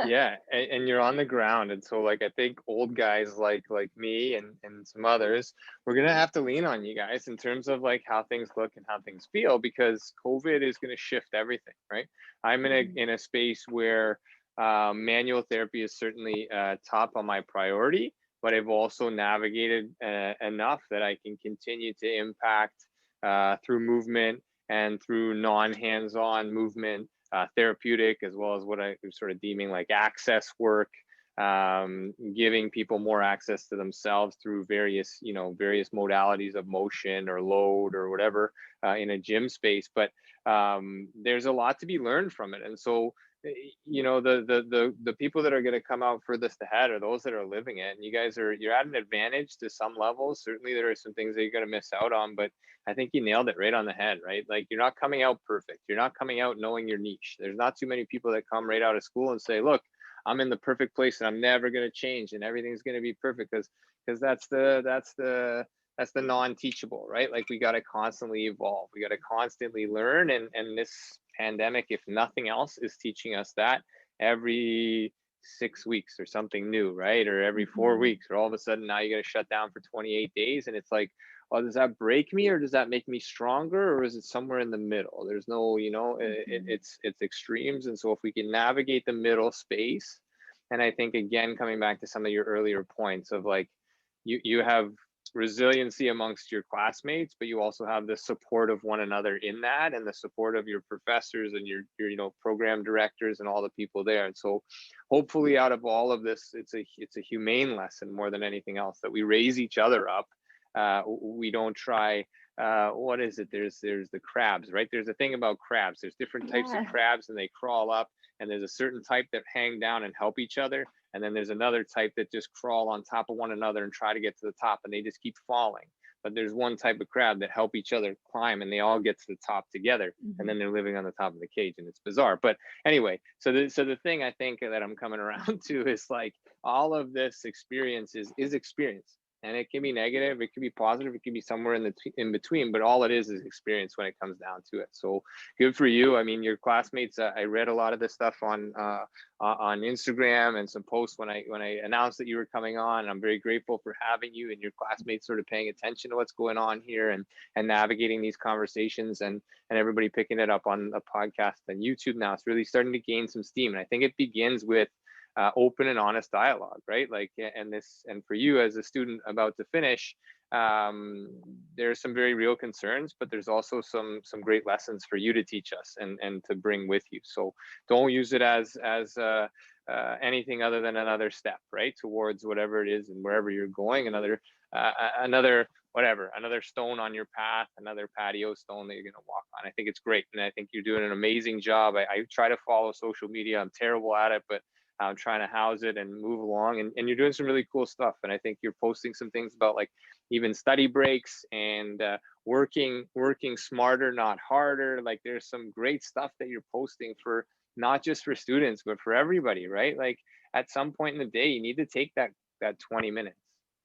Yeah, and you're on the ground, and so like I think old guys like me and some others, we're gonna have to lean on you guys in terms of like how things look and how things feel, because COVID is gonna shift everything, right? I'm in a space where manual therapy is certainly top on my priority, but I've also navigated enough that I can continue to impact through movement and through non-hands-on movement, therapeutic, as well as what I'm sort of deeming like access work, giving people more access to themselves through various modalities of motion or load or whatever in a gym space. But there's a lot to be learned from it. And so you know, the people that are going to come out furthest ahead are those that are living it. And you guys you're at an advantage to some levels. Certainly there are some things that you're going to miss out on, but I think you nailed it right on the head, right? Like, you're not coming out perfect. You're not coming out knowing your niche. There's not too many people that come right out of school and say, look, I'm in the perfect place and I'm never going to change and everything's going to be perfect, because that's the non-teachable, right? Like, we got to constantly evolve. We got to constantly learn. And this pandemic, if nothing else, is teaching us that every 6 weeks or something new, right? Or every 4 weeks, or all of a sudden now you got to shut down for 28 days. And it's like, oh, does that break me or does that make me stronger, or is it somewhere in the middle? There's no, it's extremes. And so if we can navigate the middle space, and I think, again, coming back to some of your earlier points of like, you have resiliency amongst your classmates, but you also have the support of one another in that, and the support of your professors and your program directors and all the people there. And so hopefully out of all of this, it's a humane lesson more than anything else, that we raise each other up. We don't try, what is it? There's the crabs, right? There's a thing about crabs. There's different types of crabs, and they crawl up, and there's a certain type that hang down and help each other. And then there's another type that just crawl on top of one another and try to get to the top, and they just keep falling. But there's one type of crab that help each other climb, and they all get to the top together, and then they're living on the top of the cage, and it's bizarre. But anyway, so the thing I think that I'm coming around to is like, all of this experience is experience. And it can be negative, it can be positive, it can be somewhere in between, but all it is experience when it comes down to it. So good for you. I mean, your classmates, I read a lot of this stuff on Instagram and some posts when I announced that you were coming on. And I'm very grateful for having you and your classmates sort of paying attention to what's going on here, and navigating these conversations, and everybody picking it up on a podcast and YouTube now. It's really starting to gain some steam. And I think it begins with open and honest dialogue, right? Like, and for you as a student about to finish, there's some very real concerns, but there's also some great lessons for you to teach us and to bring with you. So don't use it as anything other than another step, right, towards whatever it is and wherever you're going. Another stone on your path, another patio stone that you're going to walk on. I think it's great, and I think you're doing an amazing job. I try to follow social media. I'm terrible at it, but I'm trying to house it and move along, and you're doing some really cool stuff. And I think you're posting some things about, like, even study breaks and working smarter, not harder. Like, there's some great stuff that you're posting, for not just for students, but for everybody, right? Like, at some point in the day, you need to take that 20 minutes.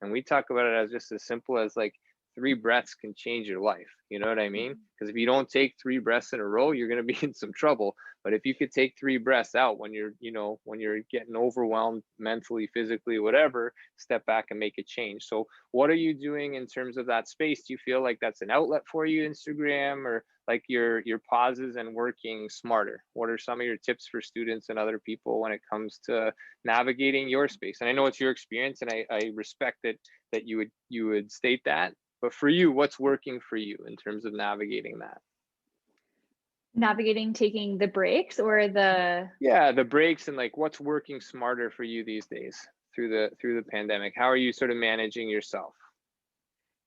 And we talk about it as just as simple as, like, 3 breaths can change your life. You know what I mean? Because if you don't take 3 breaths in a row, you're going to be in some trouble. But if you could take 3 breaths out when you're getting overwhelmed mentally, physically, whatever, step back and make a change. So what are you doing in terms of that space? Do you feel like that's an outlet for you, Instagram, or like your pauses and working smarter? What are some of your tips for students and other people when it comes to navigating your space? And I know it's your experience, and I respect that you would state that. But for you, what's working for you in terms of navigating that? Navigating taking the breaks, or the breaks, and like, what's working smarter for you these days through the pandemic? How are you sort of managing yourself?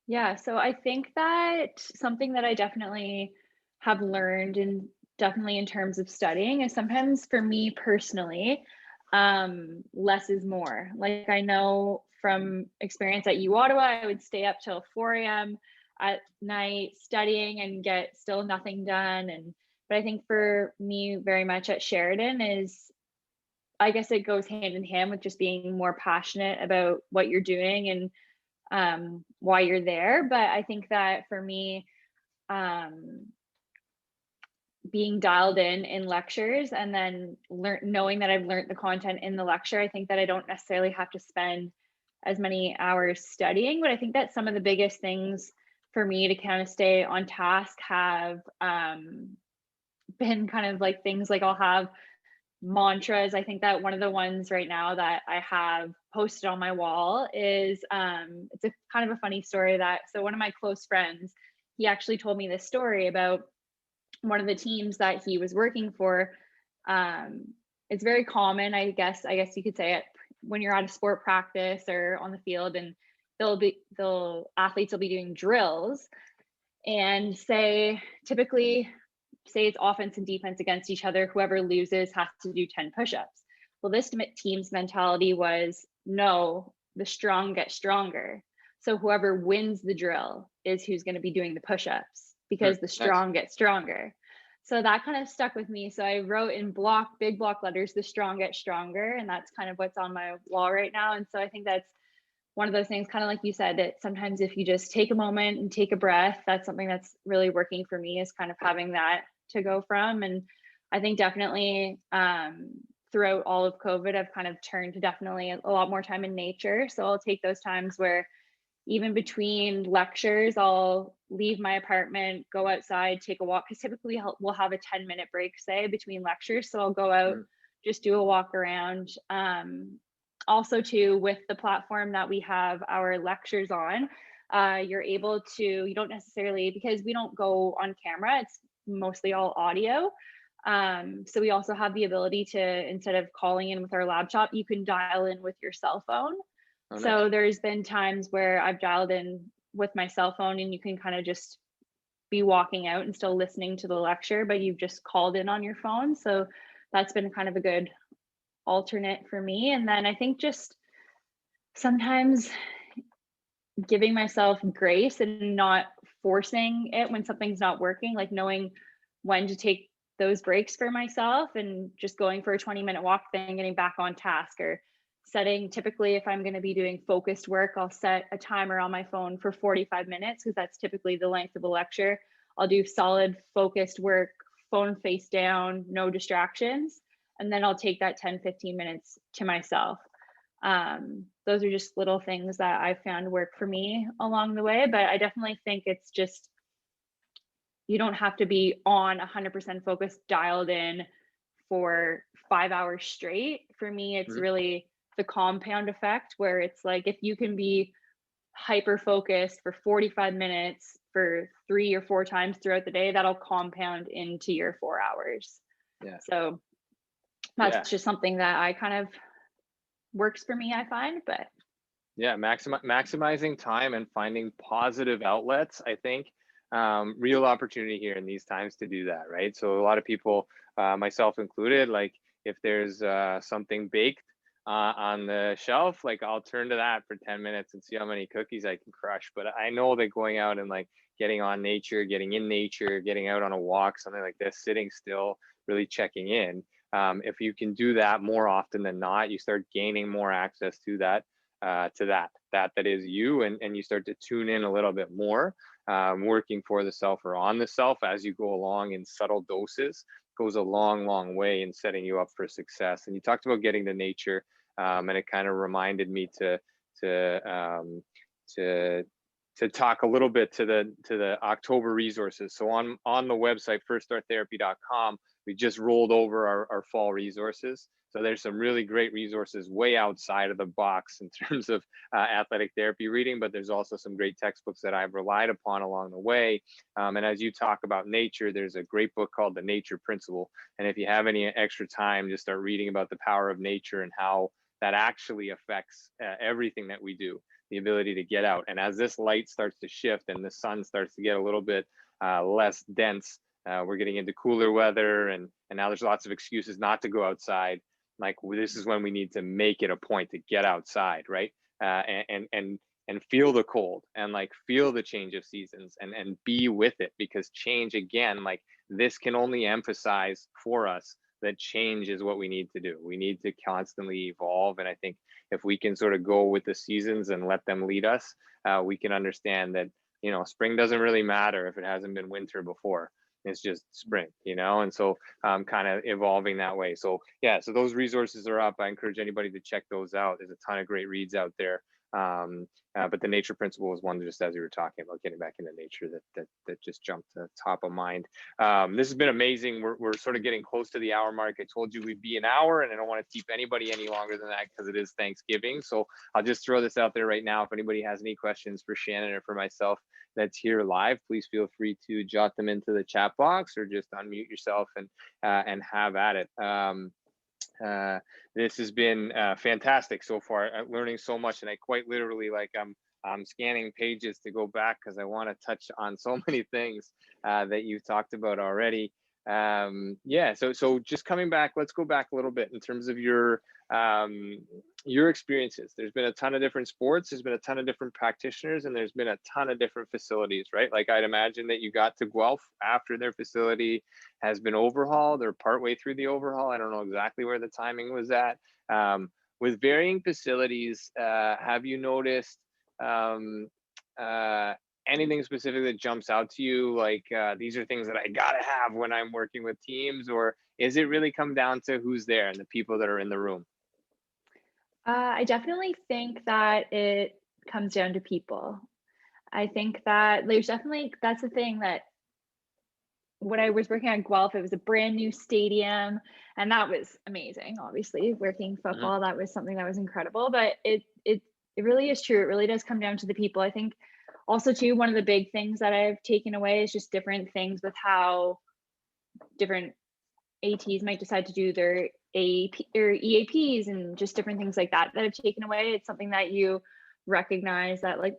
Yeah, so I think that something that I definitely have learned, and definitely in terms of studying, is sometimes for me personally, less is more. Like, I know from experience at U Ottawa, I would stay up till 4 a.m. at night studying and get still nothing done. But I think for me, very much at Sheridan, is, I guess it goes hand in hand with just being more passionate about what you're doing and why you're there. But I think that for me, being dialed in lectures, and then knowing that I've learned the content in the lecture, I think that I don't necessarily have to spend as many hours studying. But I think that some of the biggest things for me to kind of stay on task have been kind of like things like, I'll have mantras. I think that one of the ones right now that I have posted on my wall is, it's a kind of a funny story. So one of my close friends, he actually told me this story about one of the teams that he was working for. It's very common, I guess you could say it, when you're at a sport practice or on the field, and athletes will be doing drills, and say typically say it's offense and defense against each other. Whoever loses has to do 10 push-ups. Well, this team's mentality was, no, the strong get stronger. So whoever wins the drill is who's going to be doing the push-ups, because the Nice. strong get stronger. So that kind of stuck with me. So I wrote in big block letters, the strong get stronger. And that's kind of what's on my wall right now. And so I think that's one of those things, kind of like you said, that sometimes if you just take a moment and take a breath, that's something that's really working for me, is kind of having that to go from. And I think definitely throughout all of COVID, I've kind of turned to definitely a lot more time in nature. So I'll take those times where even between lectures, I'll leave my apartment, go outside, take a walk, because typically we'll have a 10-minute break, say, between lectures. So I'll go out, just do a walk around. Also, too, with the platform that we have our lectures on, you're able to, you don't necessarily, because we don't go on camera, it's mostly all audio. So we also have the ability to, instead of calling in with our laptop, you can dial in with your cell phone. Oh, nice. So there's been times where I've dialed in with my cell phone, and you can kind of just be walking out and still listening to the lecture, but you've just called in on your phone. So that's been kind of a good alternate for me. And then I think just sometimes giving myself grace and not forcing it when something's not working, like knowing when to take those breaks for myself and just going for a 20-minute walk, then getting back on task, or setting, typically if I'm going to be doing focused work, I'll set a timer on my phone for 45 minutes, because that's typically the length of a lecture. I'll do solid focused work, phone face down, no distractions. And then I'll take that 10-15 minutes to myself. Those are just little things that I found work for me along the way. But I definitely think it's just, you don't have to be on 100% focused, dialed in for 5 hours straight. For me, it's really the compound effect, where it's like, if you can be hyper focused for 45 minutes for 3 or 4 times throughout the day, that'll compound into your 4 hours. Yeah. So that's just something that I kind of works for me, I find. But yeah, maximizing time and finding positive outlets, I think, real opportunity here in these times to do that, right? So a lot of people, myself included, like if there's something baked on the shelf, like I'll turn to that for 10 minutes and see how many cookies I can crush. But I know that going out and like getting on nature, getting in nature, getting out on a walk, something like this, sitting still, really checking in. If you can do that more often than not, you start gaining more access to that is you, and you start to tune in a little bit more, working for the self or on the self as you go along in subtle doses goes a long way in setting you up for success. And you talked about getting to nature, and it kind of reminded me to talk a little bit to the October resources. So on the website firststarttherapy.com, we just rolled over our fall resources. So there's some really great resources way outside of the box in terms of athletic therapy reading, but there's also some great textbooks that I've relied upon along the way. And as you talk about nature, there's a great book called The Nature Principle. And if you have any extra time, just start reading about the power of nature and how that actually affects everything that we do, the ability to get out. And as this light starts to shift and the sun starts to get a little bit less dense, we're getting into cooler weather, and now there's lots of excuses not to go outside. Like, this is when we need to make it a point to get outside, right? And feel the cold, and like feel the change of seasons, and be with it, because change, again, like this can only emphasize for us that change is what we need to do. We need to constantly evolve. And I think if we can sort of go with the seasons and let them lead us, we can understand that, spring doesn't really matter if it hasn't been winter before. It's just spring, and so kind of evolving that way. So yeah, so those resources are up. I encourage anybody to check those out. There's a ton of great reads out there. But the Nature Principle was one, just as you were talking about getting back into nature, that just jumped to the top of mind. This has been amazing. We're sort of getting close to the hour mark. I told you we'd be an hour, and I don't want to keep anybody any longer than that because it is Thanksgiving. So I'll just throw this out there right now. If anybody has any questions for Shannon or for myself that's here live, please feel free to jot them into the chat box, or just unmute yourself and have at it. This has been fantastic so far. I'm learning so much, and I quite literally, like, I'm scanning pages to go back because I want to touch on so many things that you've talked about already. Yeah, so just coming back, let's go back a little bit in terms of your experiences. There's been a ton of different sports, there's been a ton of different practitioners, and there's been a ton of different facilities, right? Like I'd imagine that you got to Guelph after their facility has been overhauled or partway through the overhaul. I don't know exactly where the timing was at. With varying facilities, have you noticed anything specific that jumps out to you, like these are things that I gotta have when I'm working with teams, or is it really come down to who's there and the people that are in the room? I definitely think that it comes down to people. I think that there's definitely that's the thing that when I was working at Guelph, it was a brand new stadium, and that was amazing. Obviously, working Mhm. football, that was something that was incredible. But it really is true. It really does come down to the people. I think also too one of the big things that I've taken away is just different things with how different ATs might decide to do their AAP or EAPs and just different things like that that have taken away. It's something that you recognize that like,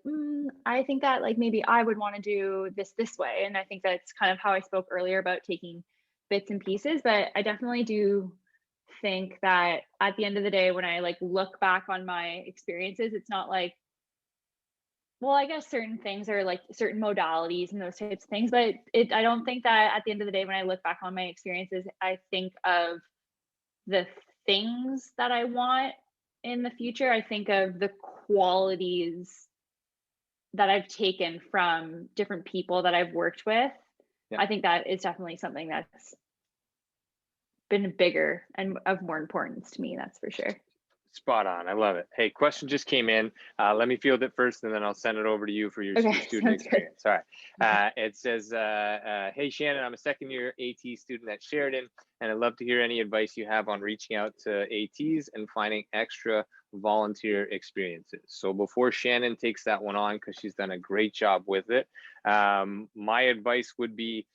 I think that like maybe I would want to do this way. And I think that's kind of how I spoke earlier about taking bits and pieces. But I definitely do think that at the end of the day, when I like look back on my experiences, it's not like, well, I guess certain things are like certain modalities and those types of things, but I don't think that at the end of the day, when I look back on my experiences, I think of the things that I want in the future. I think of the qualities that I've taken from different people that I've worked with. Yeah. I think that is definitely something that's been bigger and of more importance to me, that's for sure. Spot on. I love it. Hey, question just came in. Let me field it first, and then I'll send it over to you for your Okay, student sounds good. experience. All right. Okay. It says, "Hey Shannon, I'm a second year AT student at Sheridan, and I'd love to hear any advice you have on reaching out to ATs and finding extra volunteer experiences." So before Shannon takes that one on, because she's done a great job with it, my advice would be,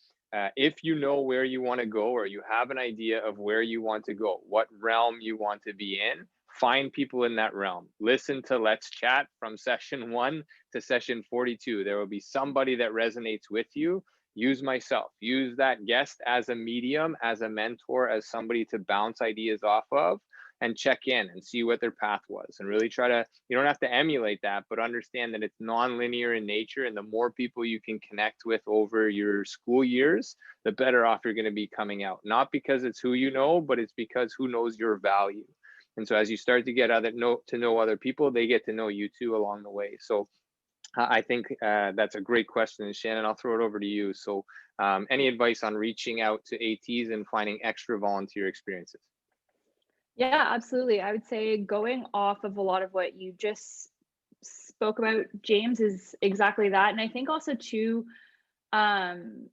if you know where you want to go, or you have an idea of where you want to go, what realm you want to be in, find people in that realm. Listen to Let's Chat from session 1 to session 42. There will be somebody that resonates with you. Use myself, use that guest as a medium, as a mentor, as somebody to bounce ideas off of, and check in and see what their path was, and really try to, you don't have to emulate that, but understand that it's non-linear in nature, and the more people you can connect with over your school years, the better off you're going to be coming out. Not because it's who you know, but it's because who knows your value. And so as you start to get to know other people, they get to know you too along the way. So I think that's a great question. And Shannon, I'll throw it over to you. So any advice on reaching out to ATs and finding extra volunteer experiences? Yeah, absolutely. I would say going off of a lot of what you just spoke about, James, is exactly that. And I think also too, um,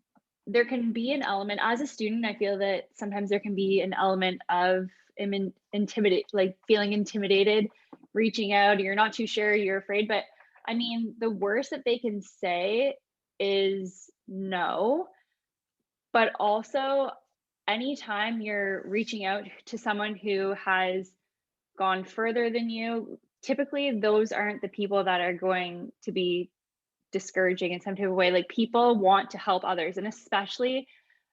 there can be an element as a student. I feel that sometimes there can be an element of intimidate, like feeling intimidated, reaching out. You're not too sure, you're afraid. But I mean, the worst that they can say is no. But also, anytime you're reaching out to someone who has gone further than you, typically those aren't the people that are going to be discouraging in some type of way. Like people want to help others, and especially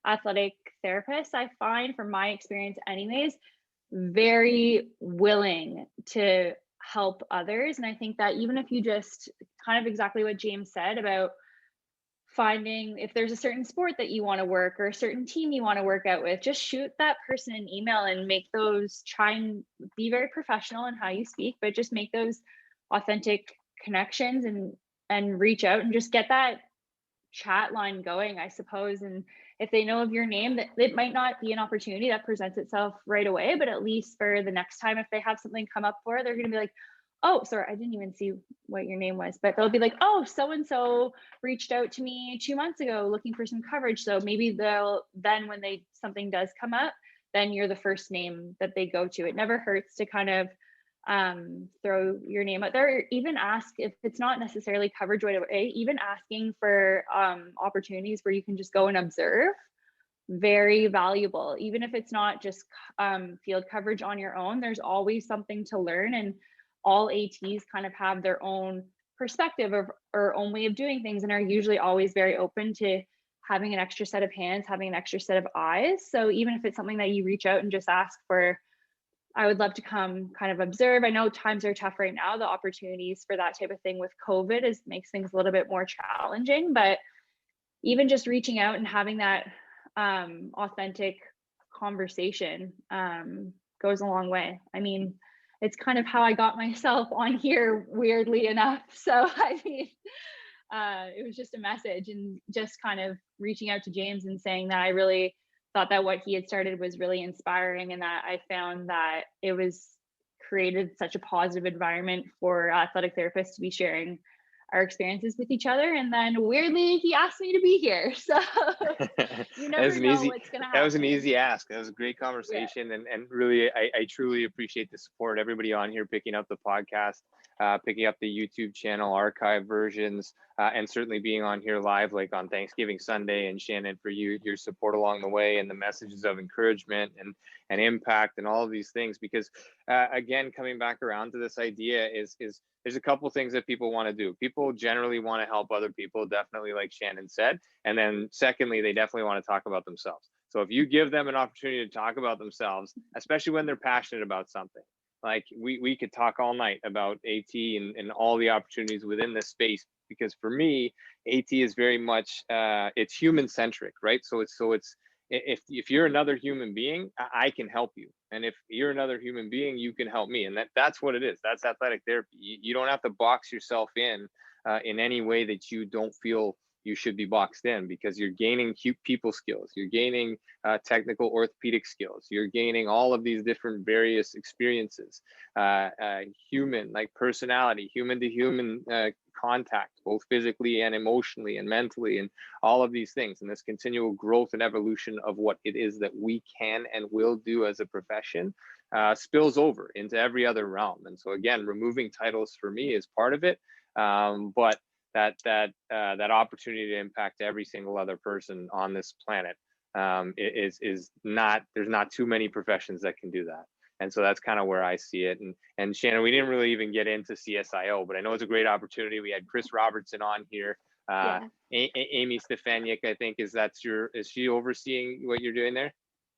athletic therapists, I find from my experience, anyways, very willing to help others. And I think that even if you just kind of exactly what James said about finding if there's a certain sport that you want to work or a certain team you want to work out with, just shoot that person an email and make those, try and be very professional in how you speak, but just make those authentic connections and reach out and just get that chat line going, I suppose. And if they know of your name, that it might not be an opportunity that presents itself right away, but at least for the next time, if they have something come up for, they're going to be like, oh, sorry, I didn't even see what your name was, but they'll be like, oh, so and so reached out to me 2 months ago looking for some coverage. So maybe they'll then when they something does come up, then you're the first name that they go to. It never hurts to kind of throw your name out there, even ask if it's not necessarily coverage right away, even asking for opportunities where you can just go and observe, very valuable. Even if it's not just field coverage on your own, there's always something to learn, and all ATs kind of have their own perspective or own way of doing things and are usually always very open to having an extra set of hands, having an extra set of eyes. So even if it's something that you reach out and just ask for, I would love to come kind of observe. I know times are tough right now. The opportunities for that type of thing with COVID makes things a little bit more challenging, but even just reaching out and having that authentic conversation goes a long way. I mean, it's kind of how I got myself on here, weirdly enough. So I mean, it was just a message, and just kind of reaching out to James and saying that I really thought that what he had started was really inspiring, and that I found that it was created such a positive environment for athletic therapists to be sharing our experiences with each other. And then weirdly, he asked me to be here. So you never know what's going to happen. That was an easy ask. That was a great conversation. Yeah. And really, I truly appreciate the support. Everybody on here picking up the podcast, picking up the YouTube channel, archive versions, and certainly being on here live, like on Thanksgiving Sunday. And Shannon, for your support along the way, and the messages of encouragement and impact and all of these things. Because again, coming back around to this idea is there's a couple things that people want to do. People generally want to help other people, definitely, like Shannon said. And then secondly, they definitely want to talk about themselves. So if you give them an opportunity to talk about themselves, especially when they're passionate about something, like we could talk all night about AT and all the opportunities within this space, because for me, AT is very much, it's human centric, right? So it's if you're another human being, I can help you. And if you're another human being, you can help me. And that's what it is. That's athletic therapy. You don't have to box yourself in any way that you don't feel you should be boxed in, because you're gaining people skills. You're gaining technical orthopedic skills. You're gaining all of these different various experiences, human, like personality, human to human contact, both physically and emotionally and mentally, and all of these things. And this continual growth and evolution of what it is that we can and will do as a profession spills over into every other realm. And so again, removing titles for me is part of it, but that opportunity to impact every single other person on this planet is not, there's not too many professions that can do that. And so that's kind of where I see it. And Shannon, we didn't really even get into CSIO, but I know it's a great opportunity. We had Chris Robertson on here. Amy Stefaniak, I think, is she overseeing what you're doing there?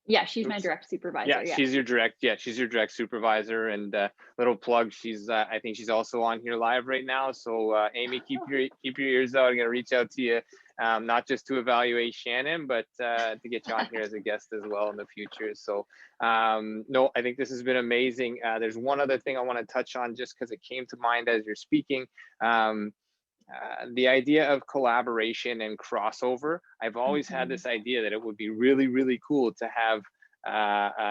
Yeah, she's my direct supervisor. Yeah, she's your direct supervisor. And little plug, I think she's also on here live right now. So Amy, keep your ears out. I'm gonna reach out to you, not just to evaluate Shannon, but to get you on here as a guest as well in the future. So no, I think this has been amazing. There's one other thing I want to touch on, just because it came to mind as you're speaking. The idea of collaboration and crossover. I've always had this idea that it would be really, really cool to have,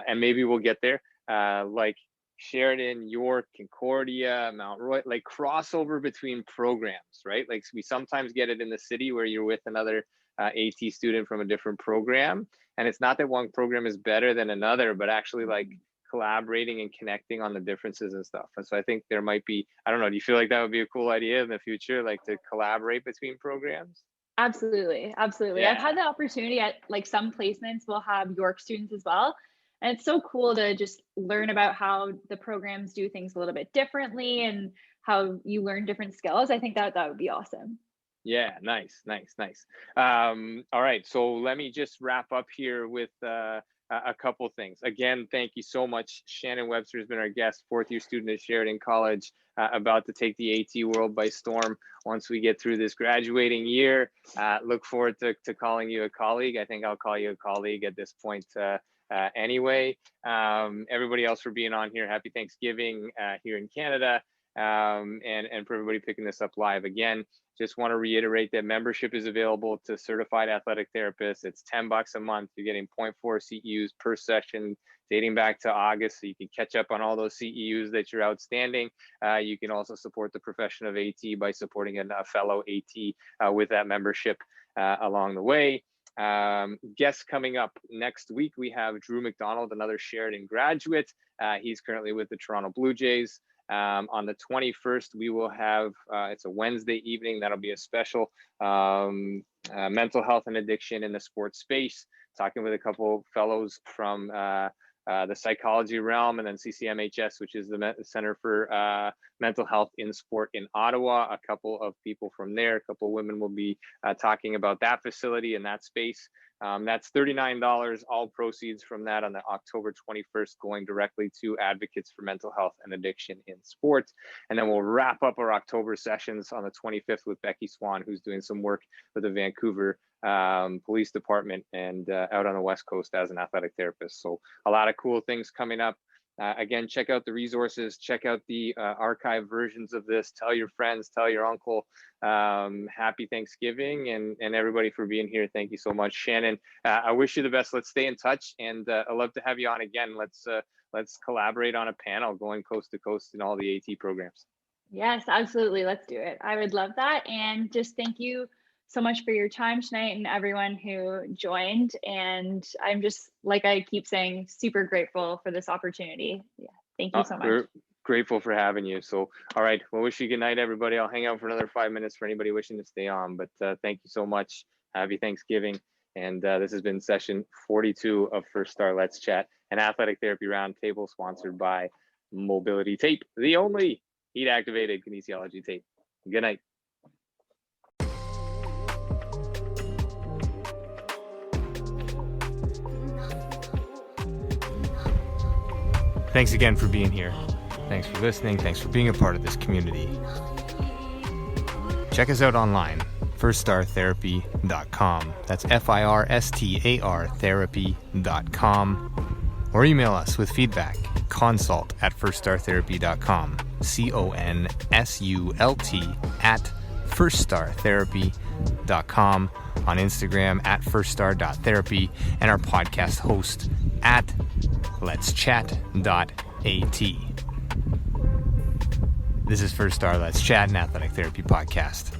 and maybe we'll get there, like Sheridan, York, Concordia, Mount Roy, like crossover between programs, right? Like we sometimes get it in the city where you're with another AT student from a different program. And it's not that one program is better than another, but actually like collaborating and connecting on the differences and stuff. And so I think there might be, I don't know, do you feel like that would be a cool idea in the future, like to collaborate between programs? Absolutely. Yeah. I've had the opportunity at like some placements will have York students as well. And it's so cool to just learn about how the programs do things a little bit differently and how you learn different skills. I think that would be awesome. Yeah, nice. All right, so let me just wrap up here with a couple things. Again, thank you so much. Shannon Webster has been our guest, fourth-year student at Sheridan College, about to take the AT world by storm once we get through this graduating year. Look forward to calling you a colleague. I think I'll call you a colleague at this point anyway. Everybody else for being on here, happy Thanksgiving here in Canada. And for everybody picking this up live. Again, just want to reiterate that membership is available to certified athletic therapists. It's $10 a month. You're getting 0.4 CEUs per session dating back to August, so you can catch up on all those CEUs that you're outstanding. You can also support the profession of AT by supporting a fellow AT with that membership along the way. Guests coming up next week, we have Drew McDonald, another Sheridan graduate. He's currently with the Toronto Blue Jays. On the 21st, we will have, it's a Wednesday evening, that'll be a special mental health and addiction in the sports space, talking with a couple fellows from the psychology realm, and then CCMHS, which is the Center for Mental Health in Sport in Ottawa. A couple of people from there, a couple of women will be talking about that facility and that space. That's $39. All proceeds from that on the October 21st going directly to advocates for mental health and addiction in sports. And then we'll wrap up our October sessions on the 25th with Becky Swan, who's doing some work with the Vancouver Police Department and out on the West Coast as an athletic therapist. So a lot of cool things coming up. Again, check out the resources, check out the archive versions of this, tell your friends, tell your uncle. Happy Thanksgiving, and everybody for being here. Thank you so much. Shannon, I wish you the best. Let's stay in touch, and I'd love to have you on again. Let's collaborate on a panel going coast to coast in all the AT programs. Yes, absolutely. Let's do it. I would love that. And just thank you so much for your time tonight and everyone who joined. And I'm just, like I keep saying, super grateful for this opportunity. Yeah, thank you so much. We're grateful for having you. So, all right, well, wish you good night, everybody. I'll hang out for another 5 minutes for anybody wishing to stay on. But thank you so much. Happy Thanksgiving. And this has been session 42 of First Star Let's Chat, an athletic therapy roundtable sponsored by Mobility Tape, the only heat-activated kinesiology tape. Good night. Thanks again for being here. Thanks for listening. Thanks for being a part of this community. Check us out online, firststartherapy.com. That's FIRSTAR therapy.com. Or email us with feedback, consult@firststartherapy.com. CONSULT@firststartherapy.com. On Instagram @firststar.therapy, and our podcast host @letschat.at. This is First Star Let's Chat, an athletic therapy podcast.